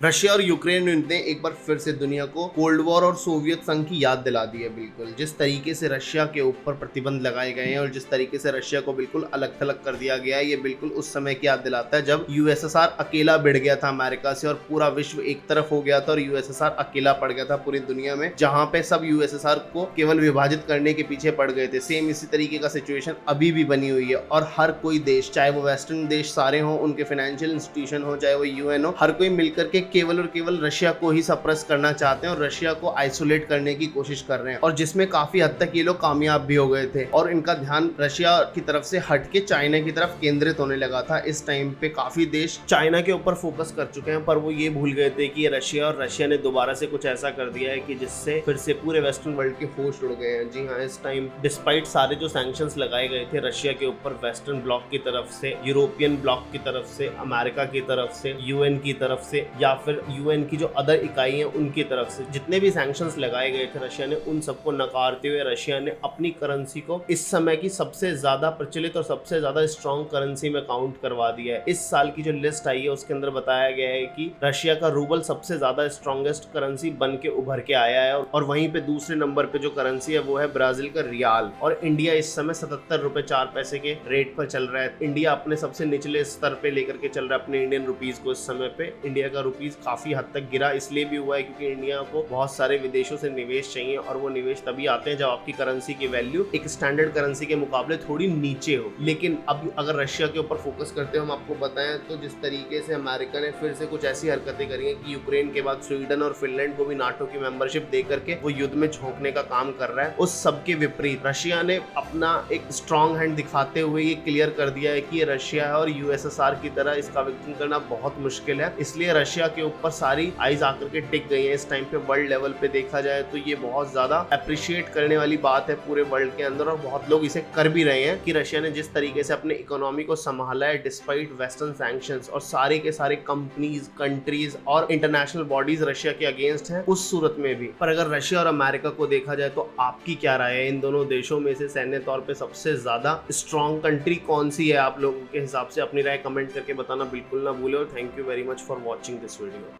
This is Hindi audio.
रशिया और यूक्रेन ने एक बार फिर से दुनिया को कोल्ड वॉर और सोवियत संघ की याद दिला दी है। बिल्कुल जिस तरीके से रशिया के ऊपर प्रतिबंध लगाए गए हैं और जिस तरीके से रशिया को बिल्कुल अलग थलग कर दिया गया है, ये बिल्कुल उस समय की याद दिलाता है जब यूएसएसआर अकेला भिड़ गया था अमेरिका से और पूरा विश्व एक तरफ हो गया था और यूएसएसआर अकेला पड़ गया था पूरी दुनिया में, जहां पे सब यूएसएसआर को केवल विभाजित करने के पीछे पड़ गए थे। सेम इसी तरीके का सिचुएशन अभी भी बनी हुई है और हर कोई देश, चाहे वो वेस्टर्न देश सारे हों, उनके फाइनेंशियल इंस्टीट्यूशन हो, चाहे वो यूएन हो, हर कोई मिलकर के केवल और केवल रशिया को ही सप्रेस करना चाहते हैं और रशिया को आइसोलेट करने की कोशिश कर रहे हैं, और जिसमें काफी हद तक ये लोग कामयाब भी हो गए थे और इनका ध्यान रशिया की तरफ से हटके चाइना की तरफ केंद्रित होने लगा था। इस टाइम पे काफी देश चाइना के ऊपर फोकस कर चुके हैं, पर वो ये भूल गए थे कि रशिया ने दोबारा से कुछ ऐसा कर दिया है कि जिससे फिर से पूरे वेस्टर्न वर्ल्ड के होश उड़ गए हैं। जी हाँ, इस टाइम डिस्पाइट सारे जो सैंक्शंस लगाए गए थे रशिया के ऊपर वेस्टर्न ब्लॉक की तरफ से, यूरोपियन ब्लॉक की तरफ से, अमेरिका की तरफ से, यूएन की तरफ से, या फिर यूएन की जो अदर इकाई हैं उनकी तरफ से, जितने भी सैंक्शंस लगाए गए थे रशिया ने उन सबको नकारते हुए रशिया ने अपनी करेंसी को इस समय की सबसे ज्यादा प्रचलित और सबसे ज्यादा स्ट्रॉन्ग करेंसी में काउंट करवा दिया है। इस साल की जो लिस्ट आई है उसके अंदर बताया गया है कि रशिया का रूबल सबसे ज्यादा स्ट्रॉन्गेस्ट करेंसी बन के उभर के आया है और वहीं पे दूसरे नंबर पे जो करेंसी है वो है ब्राजील का रियाल, और इंडिया इस समय 77 रुपए 4 पैसे के रेट पर चल रहा है। इंडिया अपने सबसे निचले स्तर पे लेकर के चल रहा है अपने इंडियन रुपीज को। इस समय पे इंडिया का रुपीज काफी हद तक गिरा इसलिए भी हुआ है क्योंकि इंडिया को बहुत सारे विदेशों से निवेश चाहिए और वो निवेश तभी आते हैं जब आपकी करेंसी की वैल्यू एक स्टैंडर्ड करेंसी के मुकाबले थोड़ी नीचे हो। लेकिन अब अगर रशिया के ऊपर फोकस करते हैं हम आपको बताएं तो जिस तरीके से अमेरिका ने फिर से कुछ ऐसी हरकतें करी हैं कि यूक्रेन के बाद स्वीडन और फिनलैंड को भी नाटो की मेंबरशिप दे करके वो युद्ध में झोंकने का काम कर रहा है, उस सब के विपरीत रशिया ने अपना एक स्ट्रॉन्ग हैंड दिखाते हुए ये क्लियर कर दिया है कि ये रशिया है और यूएसएसआर की तरह इसका विक्टिम करना बहुत मुश्किल है। इसलिए रशिया के ऊपर सारी आइज आकर के टिक गई है। इस टाइम पे वर्ल्ड लेवल पे देखा जाए तो ये बहुत ज्यादा अप्रिशिएट करने वाली बात है पूरे वर्ल्ड के अंदर, और बहुत लोग इसे कर भी रहे हैं कि रशिया ने जिस तरीके से अपने इकोनॉमी को संभाला है डिस्पाइट वेस्टर्न सैंक्शंस, और सारे के सारे कंपनीज, कंट्रीज और इंटरनेशनल बॉडीज रशिया के अगेंस्ट हैं उस सूरत में भी। पर अगर रशिया और अमेरिका को देखा जाए तो आपकी क्या राय है? इन दोनों देशों में से सैन्य तौर पे सबसे ज्यादा स्ट्रॉन्ग कंट्री कौन सी है? आप लोगों के हिसाब से अपनी राय कमेंट करके बताना बिल्कुल ना भूले, और thank you very much for watching this video.